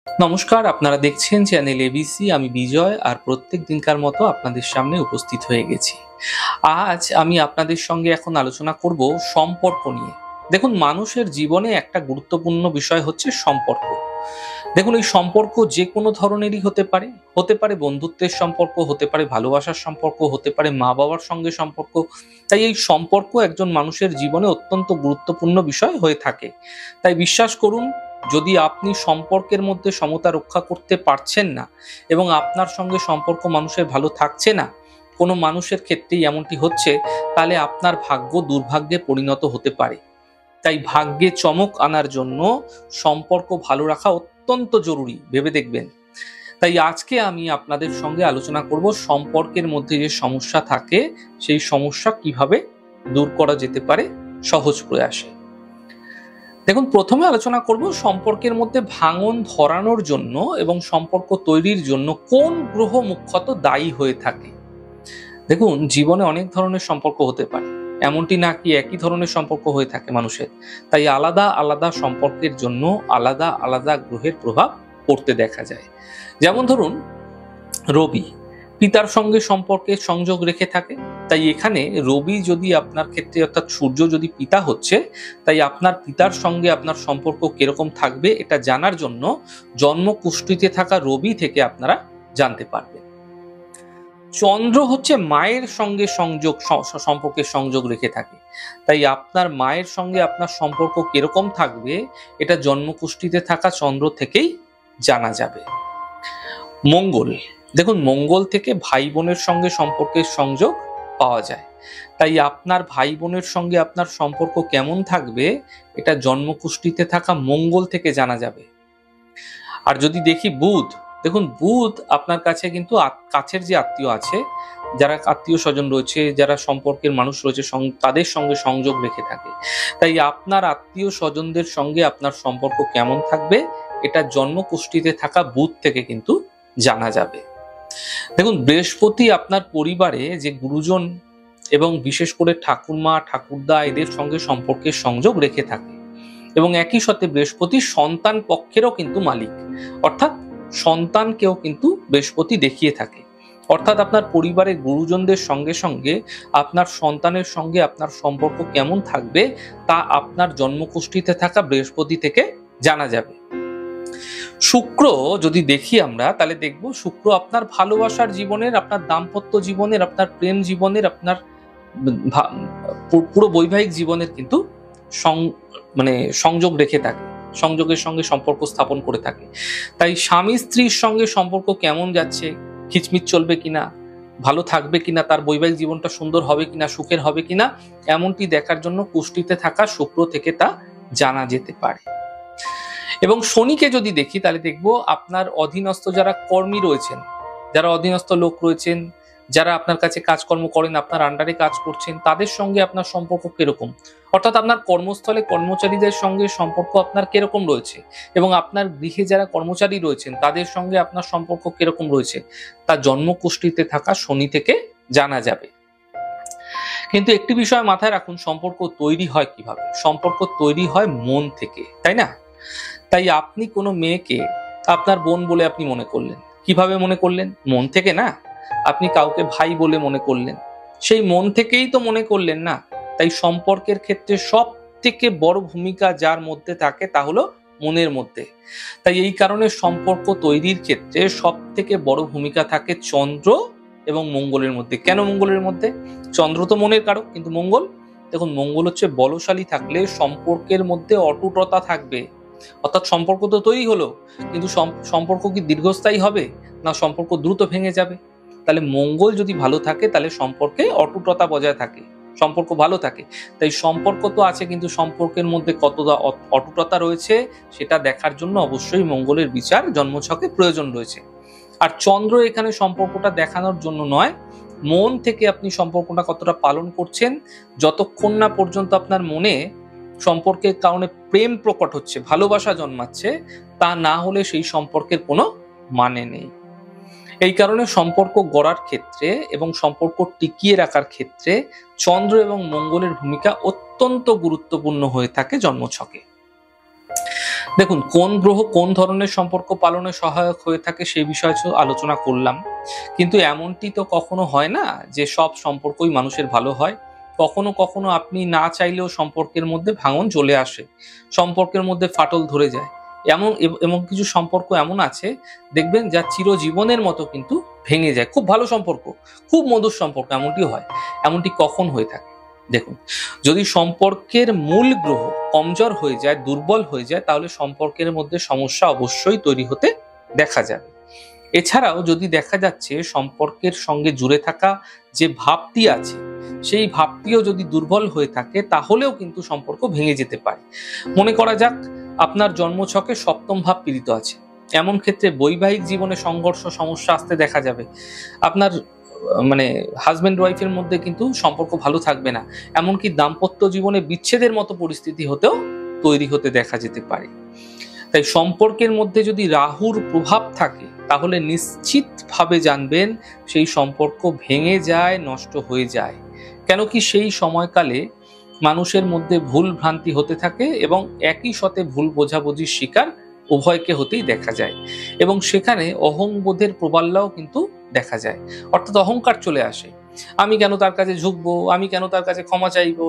নমস্কার, আপনারা দেখছেন চ্যানেল এবিসি। আমি বিজয়, আর প্রত্যেক দিনকার মতো আপনাদের সামনে উপস্থিত হয়ে গেছি। আজ আমি আপনাদের সঙ্গে এখন আলোচনা করব সম্পর্ক নিয়ে। দেখুন, মানুষের জীবনে একটা গুরুত্বপূর্ণ বিষয় হচ্ছে সম্পর্ক। দেখুন, এই সম্পর্ক যে কোনো ধরনেরই হতে পারে বন্ধুত্বের সম্পর্ক, হতে পারে ভালোবাসার সম্পর্ক, হতে পারে মা বাবার সঙ্গে সম্পর্ক। তাই এই সম্পর্ক একজন মানুষের জীবনে অত্যন্ত গুরুত্বপূর্ণ বিষয় হয়ে থাকে। তাই বিশ্বাস করুন, যদি আপনি সম্পর্কের মধ্যে সমতা রক্ষা করতে পারছেন না এবং আপনার সঙ্গে সম্পর্ক মানুষের ভালো থাকছে না, কোনো মানুষের ক্ষেত্রেই এমনটি হচ্ছে, তাহলে আপনার ভাগ্য দুর্ভাগ্যে পরিণত হতে পারে। তাই ভাগ্যে চমক আনার জন্য সম্পর্ক ভালো রাখা অত্যন্ত জরুরি, ভেবে দেখবেন। তাই আজকে আমি আপনাদের সঙ্গে আলোচনা করব সম্পর্কের মধ্যে যে সমস্যা থাকে সেই সমস্যা কিভাবে দূর করা যেতে পারে সহজ প্রয়াসে। দেখুন, প্রথমে আলোচনা করব সম্পর্কের মধ্যে ভাঙন ধরানোর জন্য এবং সম্পর্ক তৈরির জন্য কোন গ্রহ মুখ্যত দায়ী হয়ে থাকে। দেখুন, জীবনে অনেক ধরনের সম্পর্ক হতে পারে, এমনটি না কি একই ধরনের সম্পর্ক হয়ে থাকে মানুষের। তাই আলাদা আলাদা সম্পর্কের জন্য আলাদা আলাদা গ্রহের প্রভাব পড়তে দেখা যায়। যেমন ধরুন, রবি পিতার সঙ্গে সম্পর্কের সংযোগ রেখে থাকে। তাই এখানে রবি যদি আপনার ক্ষেত্রে, অর্থাৎ সূর্য যদি পিতা হচ্ছে, তাই আপনার পিতার সঙ্গে আপনার সম্পর্ক কিরকম থাকবে এটা জানার জন্য জন্ম কুষ্ঠিতে থাকা রবি থেকে আপনারা জানতে পারবেন। চন্দ্র হচ্ছে মায়ের সঙ্গে সম্পর্কের সংযোগ রেখে থাকে। তাই আপনার মায়ের সঙ্গে আপনার সম্পর্ক কিরকম থাকবে এটা জন্মকুষ্ঠিতে থাকা চন্দ্র থেকেই জানা যাবে। মঙ্গল, দেখুন, মঙ্গল থেকে ভাই বোনের সঙ্গে সম্পর্কের সংযোগ পাওয়া যায়। তাই আপনার ভাই বোনের সঙ্গে আপনার সম্পর্ক কেমন থাকবে এটা জন্মকুষ্ঠিতে থাকা মঙ্গল থেকে জানা যাবে। আর যদি দেখি বুধ, দেখুন, বুধ আপনার কাছে কিন্তু কাছের যে আত্মীয় আছে, যারা আত্মীয় স্বজন রয়েছে, যারা সম্পর্কের মানুষ রয়েছে, তাদের সঙ্গে সংযোগ রেখে থাকে। তাই আপনার আত্মীয় স্বজনদের সঙ্গে আপনার সম্পর্ক কেমন থাকবে এটা জন্মকুষ্ঠিতে থাকা বুধ থেকে কিন্তু জানা যাবে। দেখুন, বৃহস্পতি আপনার পরিবারে যে গুরুজন এবং বিশেষ করে ঠাকুরমা ঠাকুরদা এদের সঙ্গে সম্পর্কের সংযোগ রেখে থাকে। এবং একই সাথে বৃহস্পতি সন্তান পক্ষেরও কিন্তু মালিক, অর্থাৎ সন্তানকেও কিন্তু বৃহস্পতি দেখিয়ে থাকে। অর্থাৎ আপনার পরিবারের গুরুজনদের সঙ্গে সঙ্গে আপনার সন্তানের সঙ্গে আপনার সম্পর্ক কেমন থাকবে তা আপনার জন্মকুষ্ঠিতে থাকা বৃহস্পতি থেকে জানা যাবে। শুক্র যদি দেখি আমরা, তাহলে দেখব শুক্র আপনার ভালোবাসার জীবনের, আপনার দাম্পত্য জীবনের, আপনার প্রেম জীবনের, আপনার পুরো বৈবাহিক জীবনের কিন্তু সংযোগ রেখে থাকে, সংযোগের সঙ্গে সম্পর্ক স্থাপন করে থাকে। তাই স্বামী স্ত্রীর সঙ্গে সম্পর্ক কেমন যাচ্ছে, খিচমিচ চলবে কিনা, ভালো থাকবে কিনা, তার বৈবাহিক জীবনটা সুন্দর হবে কিনা, সুখের হবে কিনা, এমনটি দেখার জন্য কুষ্ঠিতে থাকা শুক্র থেকে তা জানা যেতে পারে। এবং শনিকে যদি দেখি, তাহলে দেখবো আপনার অধীনস্থ যারা কর্মী রয়েছেন, যারা অধীনস্থ লোক রয়েছেন, যারা আপনার কাছে কাজকর্ম করেন, আপনার আন্ডারে কাজ করছেন, তাদের সঙ্গে আপনার সম্পর্ক কিরকম, অর্থাৎ আপনার কর্মস্থলে কর্মচারীদের সঙ্গে সম্পর্ক আপনার কিরকম রয়েছে, এবং আপনার গৃহে যারা কর্মচারী রয়েছেন তাদের সঙ্গে আপনার সম্পর্ক কিরকম রয়েছে, তা জন্মকুষ্ঠিতে থাকা শনি থেকে জানা যাবে। কিন্তু একটি বিষয় মাথায় রাখুন, সম্পর্ক তৈরি হয় কিভাবে? সম্পর্ক তৈরি হয় মন থেকে, তাই না? তাই আপনি কোনো মেয়েকে আপনার বোন বলে আপনি মনে করলেন, কিভাবে মনে করলেন? মন থেকে না? আপনি কাউকে ভাই বলে মনে করলেন, সেই মন থেকেই তো মনে করলেন না? তাই সম্পর্কের ক্ষেত্রে সব থেকে বড় ভূমিকা যার মধ্যে থাকে তা হলো মনের মধ্যে। তাই এই কারণে সম্পর্ক তৈরির ক্ষেত্রে সব থেকে বড় ভূমিকা থাকে চন্দ্র এবং মঙ্গলের মধ্যে। কেন মঙ্গলের মধ্যে? চন্দ্র তো মনের কারক, কিন্তু মঙ্গল, দেখুন, মঙ্গল হচ্ছে বলশালী থাকলে সম্পর্কের মধ্যে অটুটতা থাকবে। অর্থাৎ সম্পর্ক তো তৈরি হলো, কিন্তু সম্পর্ক কি দীর্ঘস্থায়ী হবে, না সম্পর্ক দ্রুত ভেঙে যাবে? তাহলে মঙ্গল যদি ভালো থাকে তাহলে সম্পর্কে অটুটতা বজায় থাকে, সম্পর্ক ভালো থাকে। তাই সম্পর্ক তো আছে, কিন্তু সম্পর্কের মধ্যে কতটা অটুটতা রয়েছে সেটা দেখার জন্য অবশ্যই মঙ্গলের বিচার জন্মছকে প্রয়োজন রয়েছে। আর চন্দ্র এখানে সম্পর্কটা দেখানোর জন্য নয়, মন থেকে আপনি সম্পর্কটা কতটা পালন করছেন, যতক্ষণ না পর্যন্ত আপনার মনে সম্পর্কের কারণে প্রেম প্রকট হচ্ছে, ভালোবাসা জন্মাচ্ছে, তা না হলে সেই সম্পর্কের কোনো মানে নেই। এই কারণে সম্পর্ক গড়ার ক্ষেত্রে এবং সম্পর্ক টিকিয়ে রাখার ক্ষেত্রে চন্দ্র এবং মঙ্গলের ভূমিকা অত্যন্ত গুরুত্বপূর্ণ হয়ে থাকে জন্মছকে। দেখুন, কোন গ্রহ কোন ধরনের সম্পর্ক পালনে সহায়ক হয়ে থাকে সেই বিষয়ে আলোচনা করলাম, কিন্তু এমনটি তো কখনো হয় না যে সব সম্পর্কই মানুষের ভালো হয়। কখনো কখনো আপনি না চাইলেও সম্পর্কের মধ্যে ভাঙন চলে আসে, সম্পর্কের মধ্যে ফাটল ধরে যায়। এমন এমন কিছু সম্পর্ক এমন আছে, দেখবেন যা চিরজীবনের মতো কিন্তু ভেঙে যায়। খুব ভালো সম্পর্ক, খুব মধুর সম্পর্ক, এমনটি হয়। এমনটি কখন হয়ে থাকে? দেখুন, যদি সম্পর্কের মূল গ্রহ কমজোর হয়ে যায়, দুর্বল হয়ে যায়, তাহলে সম্পর্কের মধ্যে সমস্যা অবশ্যই তৈরি হতে দেখা যাবে। এছাড়াও যদি দেখা যাচ্ছে সম্পর্কের সঙ্গে জুড়ে থাকা যে ভাবটি আছে, সেই ভাবটিও যদি দুর্বল হয়ে থাকে, তাহলেও কিন্তু সম্পর্ক ভেঙে যেতে পারে। মনে করা যাক আপনার জন্মছকে সপ্তম ভাব পীড়িত আছে, এমন ক্ষেত্রে বৈবাহিক জীবনে সংঘর্ষ, সমস্যা আসতে দেখা যাবে। আপনার মানে হাজবেন্ড ওয়াইফের মধ্যে কিন্তু সম্পর্ক ভালো থাকবে না, এমনকি দাম্পত্য জীবনে বিচ্ছেদের মতো পরিস্থিতি হতেও তৈরি হতে দেখা যেতে পারে। তাই সম্পর্কের মধ্যে যদি রাহুর প্রভাব থাকে, তাহলে নিশ্চিতভাবে জানবেন সেই সম্পর্ক ভেঙে যায়, নষ্ট হয়ে যায়। কেন কি সেই সময়কালে মানুষের মধ্যে ভুল ভ্রান্তি হতে থাকে এবং একই সাথে ভুল বোঝাবুঝির শিকার উভয়কে হতেই দেখা যায়, এবং সেখানে অহংবোধের প্রবাল্যও কিন্তু দেখা যায়। অর্থাৎ অহংকার চলে আসে, আমি কেন তার কাছে ঝুঁকবো, আমি কেন তার কাছে ক্ষমা চাইবো,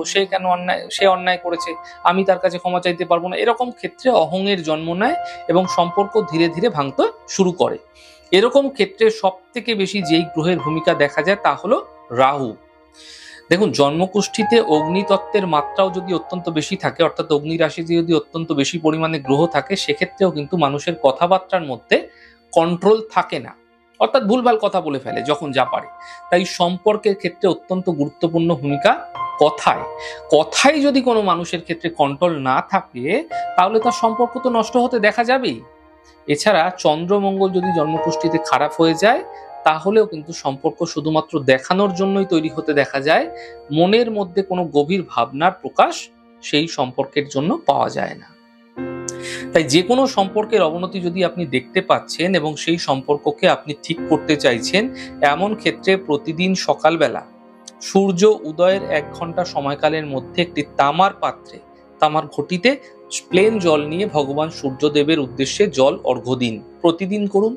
সে অন্যায় করেছে, আমি তার কাছে ক্ষমা চাইতে পারবো না। এরকম ক্ষেত্রে অহংয়ের জন্ম নেয় এবং সম্পর্ক ধীরে ধীরে ভাঙতে শুরু করে। এরকম ক্ষেত্রে সব থেকে বেশি যেই গ্রহের ভূমিকা দেখা যায় তা হলো রাহু। দেখুন, জন্মকুষ্ঠিতে অগ্নিতত্ত্বের মাত্রাও যদি অত্যন্ত বেশি থাকে, অর্থাৎ অগ্নি রাশিতে যদি অত্যন্ত বেশি পরিমাণে গ্রহ থাকে, সেক্ষেত্রেও কিন্তু মানুষের কথাবার্তার মধ্যে কন্ট্রোল থাকে না, অর্থাৎ ভুলভাল কথা বলে ফেলে যখন যা পারে। তাই সম্পর্কের ক্ষেত্রে অত্যন্ত গুরুত্বপূর্ণ ভূমিকা কথায় যদি কোনো মানুষের ক্ষেত্রে কন্ট্রোল না থাকে, তাহলে তার সম্পর্ক তো নষ্ট হতে দেখা যাবেই। এছাড়া চন্দ্রমঙ্গল যদি জন্মকুষ্ঠিতে খারাপ হয়ে যায়, তাহলেও কিন্তু সম্পর্ক শুধুমাত্র দেখানোর জন্যই তৈরি হতে দেখা যায়, মনের মধ্যে কোনো গভীর ভাবনার প্রকাশ সেই সম্পর্কের জন্য পাওয়া যায় না। তাই যে কোনো সম্পর্কের অবনতি যদি আপনি দেখতে পাচ্ছেন এবং সেই সম্পর্ককে আপনি ঠিক করতে চাইছেন, এমন ক্ষেত্রে প্রতিদিন সকালবেলা সূর্য উদয়ের 1 ঘন্টা সময়কালের মধ্যে একটি তামার পাত্রে, তামার ঘটিতে প্লেন জল নিয়ে ভগবান সূর্যদেবের উদ্দেশ্যে জল অর্ঘ্য দিন। প্রতিদিন করুন।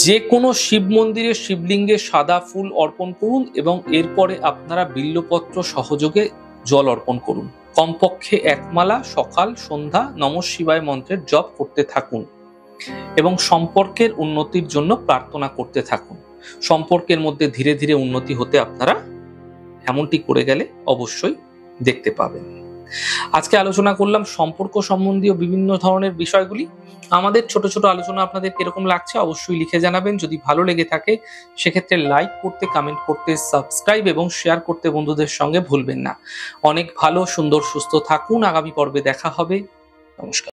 যে কোনো শিব মন্দিরে শিবলিঙ্গে সাদা ফুল অর্পণ করুন এবং এরপরে আপনারা বিল্লপত্র সহযোগে জল অর্পণ করুন। কমপক্ষে 1 মালা সকাল সন্ধ্যা নমঃ শিবায় মন্ত্রের জপ করতে থাকুন এবং সম্পর্কের উন্নতির জন্য প্রার্থনা করতে থাকুন। সম্পর্কের মধ্যে ধীরে ধীরে উন্নতি হতে আপনারা এমনটি করে গেলে অবশ্যই দেখতে পাবেন। আজকে আলোচনা করলাম সম্পর্ক সম্বন্ধীয় বিভিন্ন ধরনের বিষয়গুলি। আমাদের ছোট ছোট আলোচনা আপনাদের কিরকম লাগছে অবশ্যই লিখে জানাবেন। যদি ভালো লেগে থাকে সেক্ষেত্রে লাইক করতে, কমেন্ট করতে, সাবস্ক্রাইব এবং শেয়ার করতে বন্ধুদের সঙ্গে ভুলবেন না। অনেক ভালো, সুন্দর, সুস্থ থাকুন। আগামী পর্বে দেখা হবে। নমস্কার।